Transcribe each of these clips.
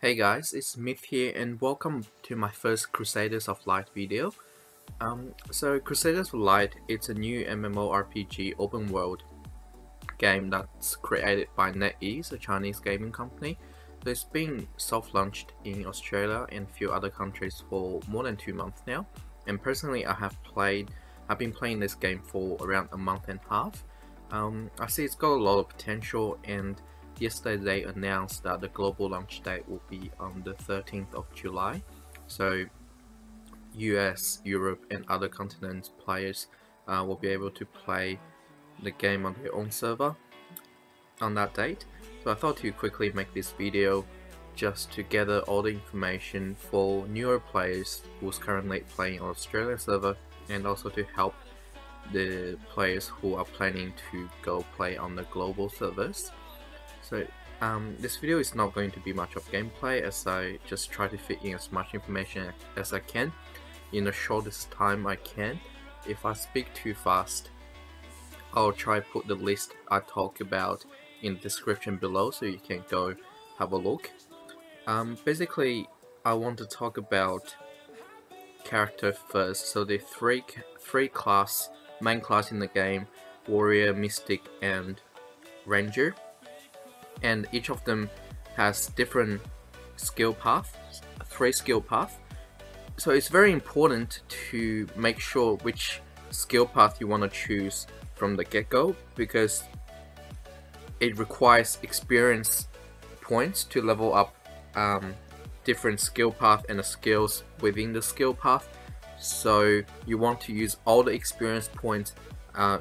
Hey guys, it's Myth here and welcome to my first Crusaders of Light video. So Crusaders of Light, it's a new MMORPG open world game that's created by NetEase, a Chinese gaming company. So it's been soft launched in Australia and a few other countries for more than 2 months now. And personally I've been playing this game for around a month and a half. I see it's got a lot of potential, and yesterday they announced that the global launch date will be on the 13th of July. So US, Europe and other continents players will be able to play the game on their own server on that date. So I thought to quickly make this video just to gather all the information for newer players who's currently playing on Australian server, and also to help the players who are planning to go play on the global servers. So this video is not going to be much of gameplay, as I just try to fit in as much information as I can in the shortest time I can. If I speak too fast, I'll try to put the list I talk about in the description below so you can go have a look. Basically, I want to talk about character first. So the three main class in the game: Warrior, Mystic and Ranger, and each of them has different skill paths, 3 skill paths. So it's very important to make sure which skill path you want to choose from the get-go, because it requires experience points to level up different skill path and the skills within the skill path. So you want to use all the experience points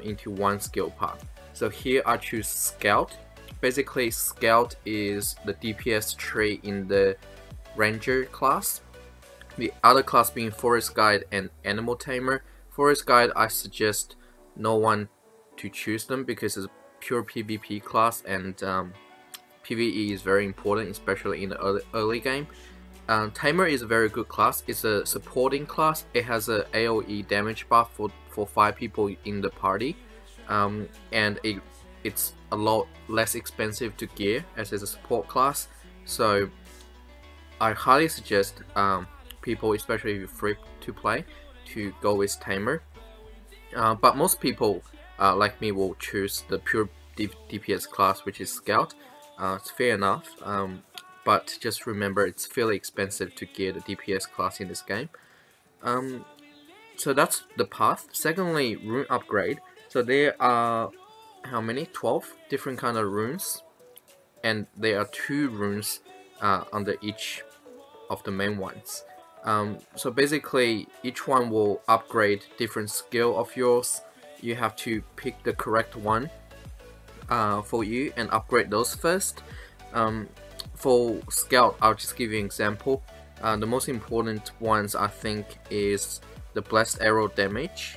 into one skill path. So here I choose Scout. Basically, Scout is the DPS tree in the Ranger class. The other class being Forest Guide and Animal Tamer. Forest Guide, I suggest no one to choose them because it's a pure PvP class, and PvE is very important, especially in the early game. Tamer is a very good class. It's a supporting class. It has a AoE damage buff for 5 people in the party, and it's a lot less expensive to gear as it's a support class. So I highly suggest people, especially if you're free to play, to go with Tamer. But most people like me will choose the pure DPS class, which is Scout. It's fair enough, but just remember it's fairly expensive to gear the DPS class in this game. So that's the path. Secondly, rune upgrade. So there are how many? 12 different kind of runes, and there are 2 runes under each of the main ones. So basically each one will upgrade different skill of yours. You have to pick the correct one for you and upgrade those first. For Scout, I'll just give you an example. The most important ones I think is the Blessed Arrow damage,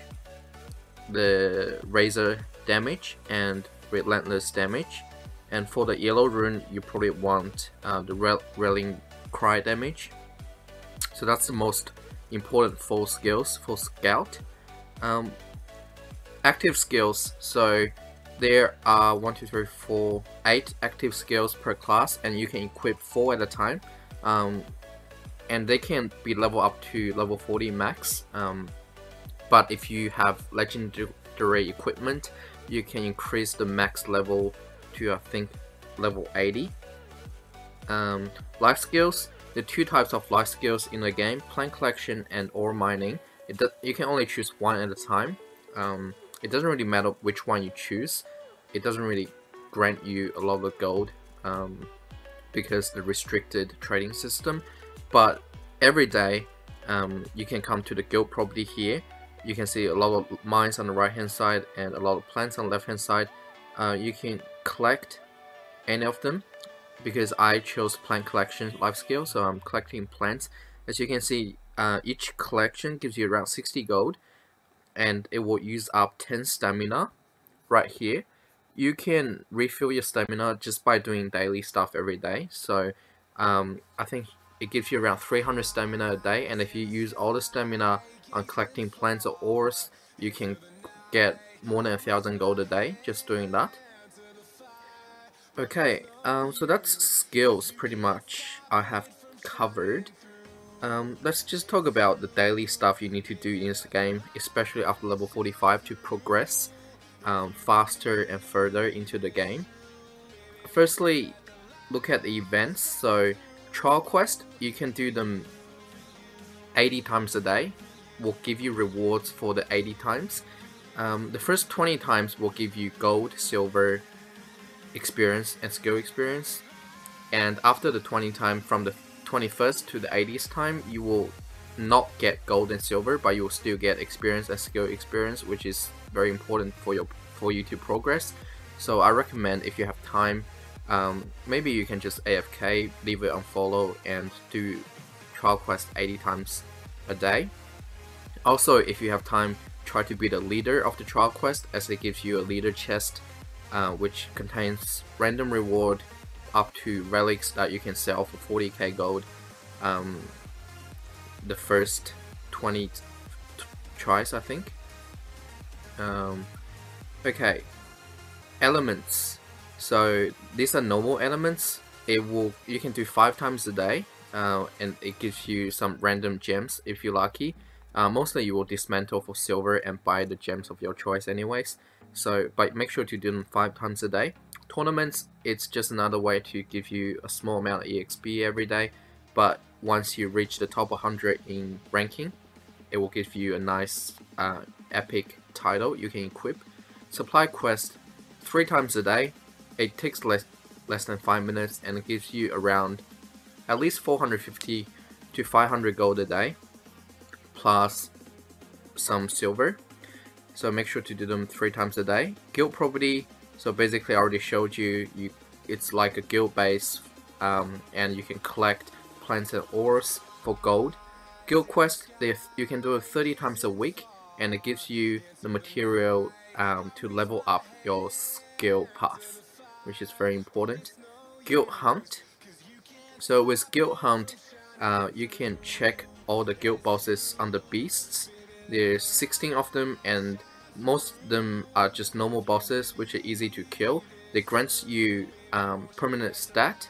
the Razor damage and Relentless damage. And for the yellow rune, you probably want the Rallying Cry damage. So that's the most important 4 skills for Scout. Active skills, so there are 1, 2, 3, 4, 8 active skills per class, and you can equip 4 at a time. And they can be level up to level 40 max. But if you have legendary equipment, you can increase the max level to, I think, level 80. Life skills. The 2 types of life skills in the game: plant collection and ore mining. You can only choose one at a time. It doesn't really matter which one you choose. It doesn't really grant you a lot of gold because the restricted trading system. But every day you can come to the guild property here. You can see a lot of mines on the right hand side and a lot of plants on the left hand side. You can collect any of them. Because I chose plant collection life skill, so I'm collecting plants. As you can see, each collection gives you around 60 gold, and it will use up 10 stamina right here. You can refill your stamina just by doing daily stuff every day. So I think it gives you around 300 stamina a day, and if you use all the stamina on collecting plants or ores, you can get more than 1000 gold a day just doing that. Okay, so that's skills pretty much I have covered. Let's just talk about the daily stuff you need to do in this game, especially after level 45 to progress faster and further into the game. Firstly, look at the events. So trial quest, you can do them 80 times a day. Will give you rewards for the 80 times. The first 20 times will give you gold, silver, experience, and skill experience. And after the 20 time, from the 21st to the 80th time, you will not get gold and silver, but you will still get experience and skill experience, which is very important for you to progress. So I recommend, if you have time, maybe you can just AFK, leave it on follow, and do trial quest 80 times a day. Also, if you have time, try to be the leader of the trial quest, as it gives you a leader chest, which contains random reward up to relics that you can sell for 40k gold the first 20 tries, I think. Okay, elements. So these are normal elements. You can do 5 times a day, and it gives you some random gems if you're lucky. Mostly you will dismantle for silver and buy the gems of your choice anyways. So, but make sure to do them 5 times a day. Tournaments, it's just another way to give you a small amount of EXP every day, but once you reach the top 100 in ranking, it will give you a nice epic title you can equip. Supply quest, 3 times a day. It takes less than 5 minutes, and it gives you around at least 450 to 500 gold a day, plus some silver. So make sure to do them 3 times a day. Guild property, so basically I already showed you, it's like a guild base, and you can collect plants and ores for gold. Guild quest, you can do it 30 times a week, and it gives you the material to level up your skill path, which is very important. Guild hunt, so with guild hunt, you can check all the guild bosses under beasts. There's 16 of them, and most of them are just normal bosses which are easy to kill. They grant you permanent stat,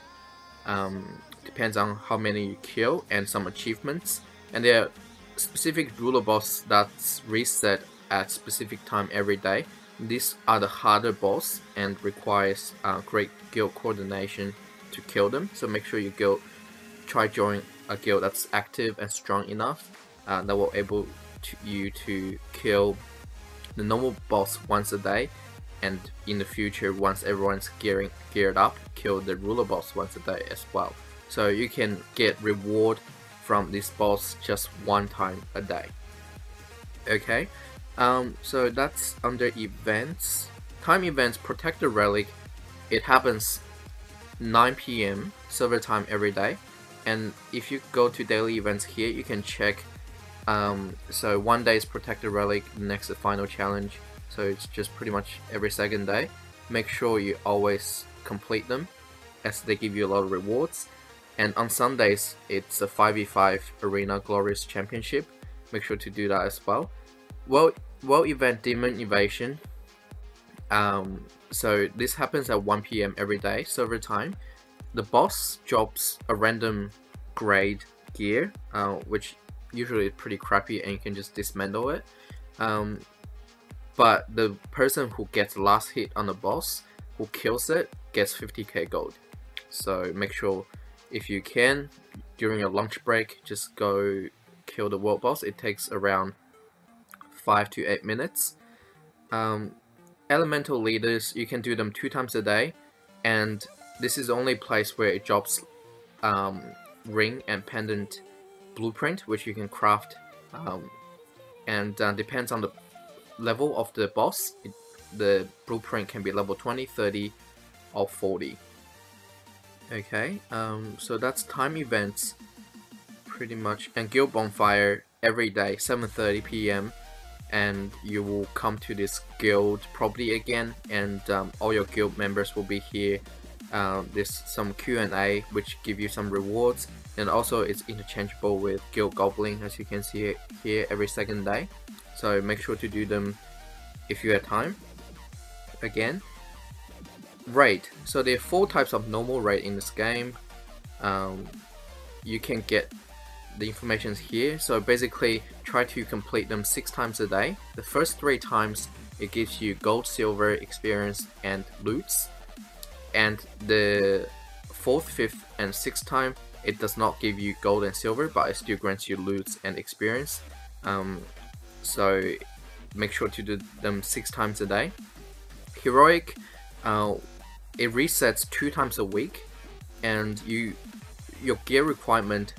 depends on how many you kill, and some achievements. And there are specific ruler boss that's reset at specific time every day. These are the harder boss and requires great guild coordination to kill them. So make sure you try join a guild that's active and strong enough that will able you to kill the normal boss once a day, and in the future, once everyone's geared up, kill the ruler boss once a day as well. So you can get reward from this boss just 1 time a day. Okay, so that's under events. Time events, protect the relic. It happens 9 PM server time every day, and if you go to daily events here, you can check. So one day is protect the relic, the next is final challenge. So it's just pretty much every second day. Make sure you always complete them, as they give you a lot of rewards. And on Sundays, it's a 5v5 Arena Glorious Championship. Make sure to do that as well. World event Demon Invasion. So this happens at 1 PM every day, server time. The boss drops a random grade gear, which usually is pretty crappy, and you can just dismantle it. But the person who gets last hit on the boss, who kills it, gets 50k gold. So make sure, if you can, during your lunch break, just go kill the world boss. It takes around 5 to 8 minutes. Elemental leaders, you can do them 2 times a day, and this is the only place where it drops ring and pendant blueprint, which you can craft, and depends on the level of the boss. The blueprint can be level 20, 30, or 40. Okay, so that's time events pretty much. And guild bonfire every day, 7:30 PM, and you will come to this guild property again, and all your guild members will be here. There's some Q&A which give you some rewards, and also it's interchangeable with Guild Goblin, as you can see it here, every second day. So make sure to do them if you have time. Again, raid. So there are 4 types of normal raid in this game. You can get the information here. So basically try to complete them 6 times a day. The first 3 times it gives you gold, silver, experience and loots, and the 4th, 5th and 6th time it does not give you gold and silver, but it still grants you loots and experience. So make sure to do them 6 times a day. Heroic, it resets 2 times a week, and your gear requirement,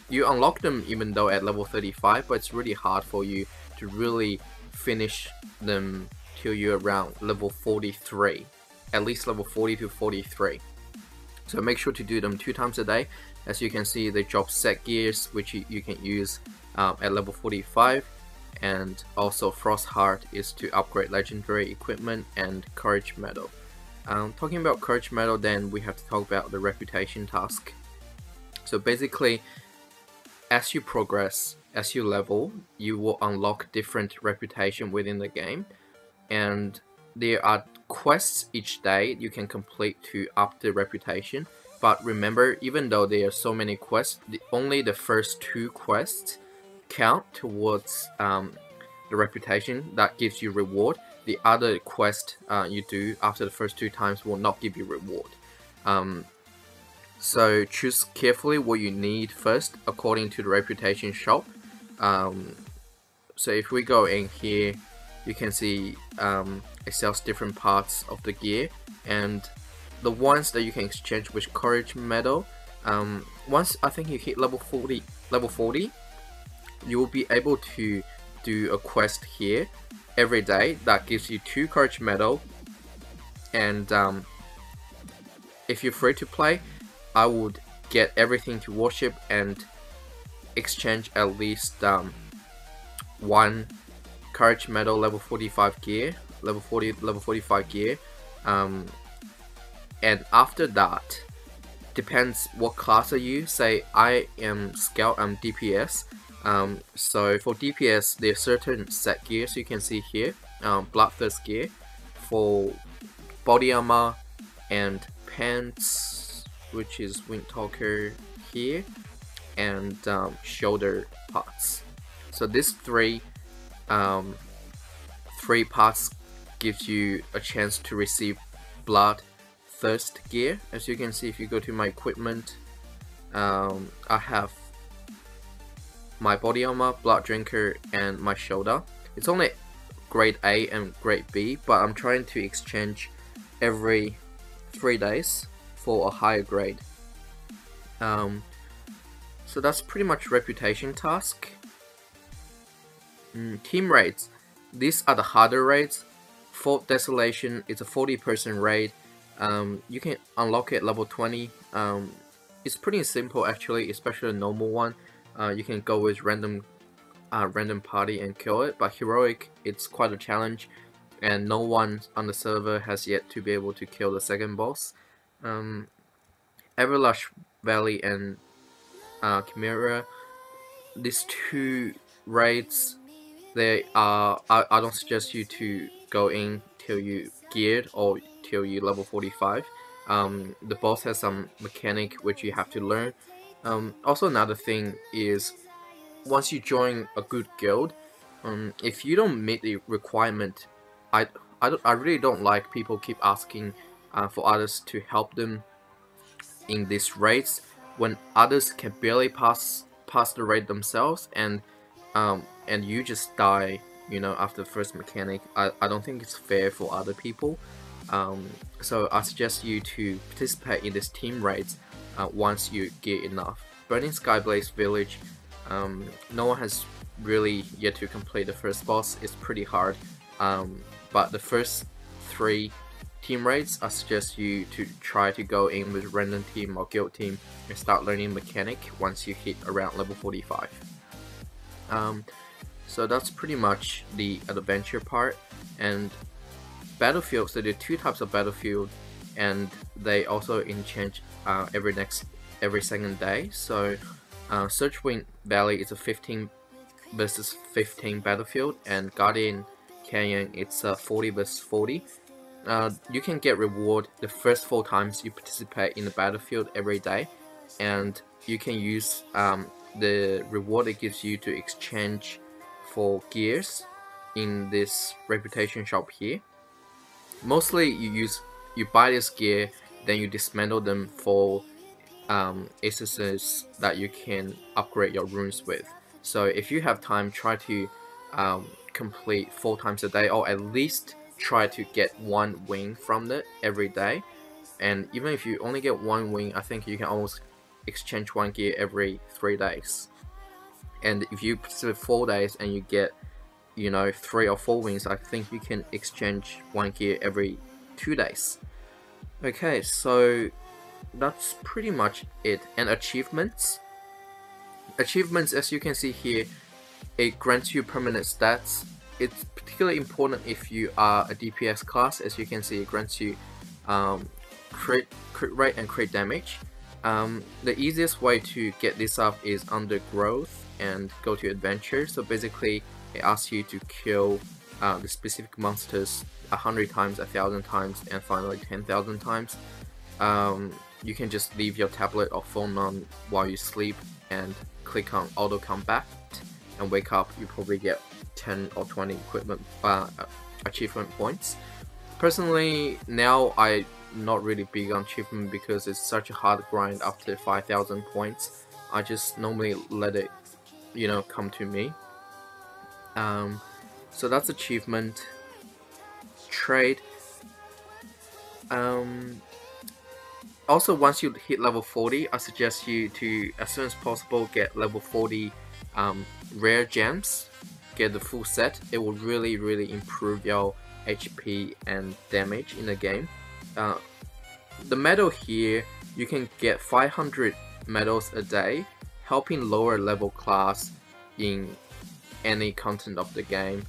you unlock them even though at level 35, but it's really hard for you to really finish them till you're around level 43, at least level 40 to 43. So make sure to do them 2 times a day. As you can see, they drop set gears which you can use at level 45, and also Frost Heart is to upgrade legendary equipment, and Courage Medal. Talking about Courage Medal, then we have to talk about the reputation task. So basically, as you progress, as you level, you will unlock different reputation within the game, and there are quests each day you can complete to up the reputation. But remember, even though there are so many quests, only the first 2 quests count towards the reputation that gives you reward. The other quest you do after the first 2 times will not give you reward. So choose carefully what you need first according to the reputation shop. So if we go in here, you can see it sells different parts of the gear, and the ones that you can exchange with Courage Medal, once I think you hit level 40, you will be able to do a quest here every day that gives you 2 Courage Medal, and if you're free to play, I would get everything to worship and exchange at least 1 Courage Medal level 45 gear, level 45 gear, and after that, depends what class are you. Say I am Scout, I'm DPS. So for DPS, there are certain set gears you can see here. Bloodthirst gear for body armor and pants, which is Windtalker here, and shoulder parts. So these 3 parts gives you a chance to receive Bloodthirst gear. As you can see, if you go to my equipment, I have my body armor, blood drinker, and my shoulder. It's only grade A and grade B, but I'm trying to exchange every 3 days for a higher grade. So that's pretty much reputation task. Team raids. These are the harder raids. Fort Desolation is a 40-person raid. You can unlock it at level 20. It's pretty simple actually, especially the normal one. You can go with random party and kill it, but heroic, it's quite a challenge, and no one on the server has yet to be able to kill the second boss. Everlush Valley and Chimera, these 2 raids, they are, I don't suggest you to go in till you geared or till you level 45. The boss has some mechanic which you have to learn. Also another thing is, once you join a good guild, if you don't meet the requirement, I really don't like people keep asking for others to help them in these raids when others can barely pass the raid themselves, and you just die, you know, after the first mechanic. I don't think it's fair for other people. So I suggest you to participate in these team raids once you get enough. Burning Skyblaze Village, no one has really yet to complete the first boss. It's pretty hard, but the first 3 team raids, I suggest you to try to go in with random team or guild team and start learning mechanic once you hit around level 45. So that's pretty much the adventure part. And battlefield, so there are 2 types of battlefield, and they also change every second day. So Searchwind Valley is a 15 versus 15 battlefield, and Guardian Canyon it's a 40 versus 40. you can get reward the first 4 times you participate in the battlefield every day, and you can use the reward it gives you to exchange for gears in this reputation shop here. Mostly you buy this gear, then you dismantle them for essences that you can upgrade your runes with. So if you have time, try to complete 4 times a day, or at least try to get 1 win from it every day. And even if you only get 1 win, I think you can almost exchange 1 gear every 3 days. And if you participate 4 days and you get, you know, 3 or 4 wins, I think you can exchange 1 gear every 2 days. Okay, so that's pretty much it. And achievements, as you can see here, it grants you permanent stats. It's particularly important if you are a DPS class. As you can see, it grants you crit rate and crit damage. The easiest way to get this up is under growth and go to adventure. So basically it asks you to kill the specific monsters 100 times, 1,000 times, and finally 10,000 times. You can just leave your tablet or phone on while you sleep and click on auto combat and wake up. You probably get 10 or 20 equipment achievement points. Personally, now I'm not really big on achievement because it's such a hard grind after 5,000 points. I just normally let it, you know, come to me. So that's achievement. Trade. Also, once you hit level 40, I suggest you to, as soon as possible, get level 40 rare gems. Get the full set. It will really improve your HP and damage in the game. The medal here, you can get 500 medals a day, helping lower level class in any content of the game.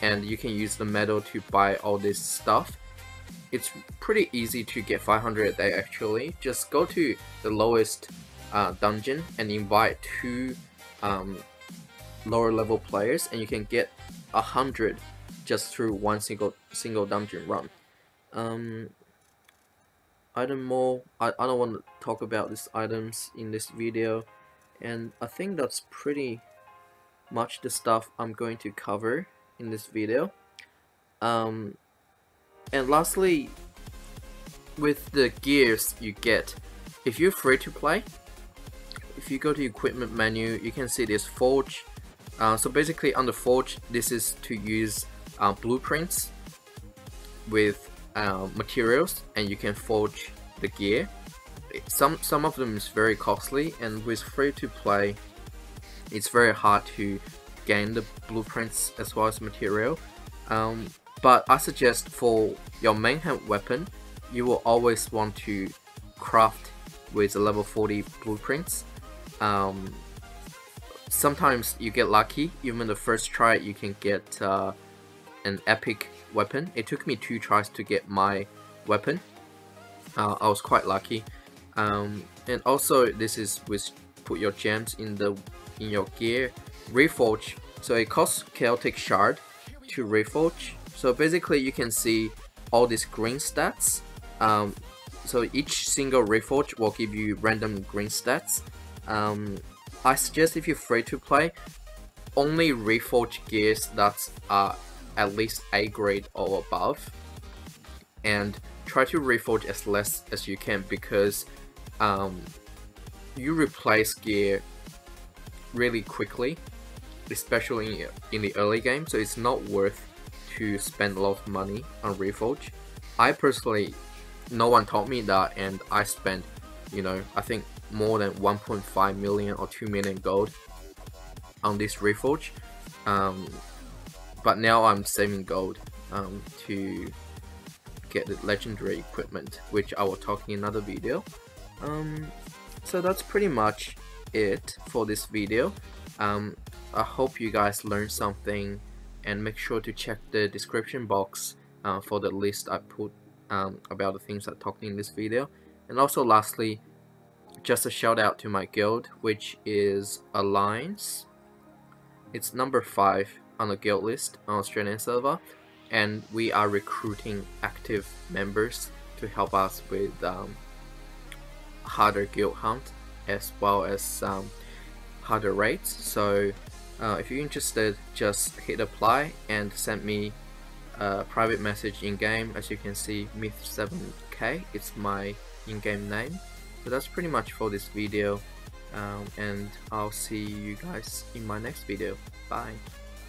And you can use the medal to buy all this stuff. It's pretty easy to get 500 a day actually. Just go to the lowest dungeon and invite 2 lower level players, and you can get 100 just through one single dungeon run. Item more. I don't want to talk about these items in this video, and I think that's pretty much the stuff I'm going to cover in this video. And lastly, with the gears you get, if you're free to play, if you go to equipment menu, you can see this forge. So basically on the forge, this is to use blueprints with materials, and you can forge the gear. Some of them is very costly, and with free to play, it's very hard to gain the blueprints as well as material. But I suggest for your main hand weapon, you will always want to craft with a level 40 blueprints. Sometimes you get lucky, even the first try you can get an epic weapon. It took me 2 tries to get my weapon. I was quite lucky. And also this is with put your gems in your gear. Reforge, so it costs chaotic shard to reforge. So basically you can see all these green stats. So each single reforge will give you random green stats. I suggest if you're free to play, only reforge gears that are at least A grade or above, and try to reforge as less as you can, because you replace gear really quickly, especially in the early game, so it's not worth to spend a lot of money on reforge. I personally, no one taught me that, and I spent, you know, I think more than 1.5 million or 2 million gold on this reforge. But now I'm saving gold to get the legendary equipment, which I will talk in another video. So that's pretty much it for this video. I hope you guys learned something, and make sure to check the description box for the list I put about the things I talked in this video. And also lastly, just a shout out to my guild, which is Alliance. It's number 5 on the guild list on Australian server, and we are recruiting active members to help us with harder guild hunt as well as harder raids. So if you're interested, just hit apply and send me a private message in game. As you can see, Myth7k, it's my in-game name. So that's pretty much for this video, and I'll see you guys in my next video. Bye.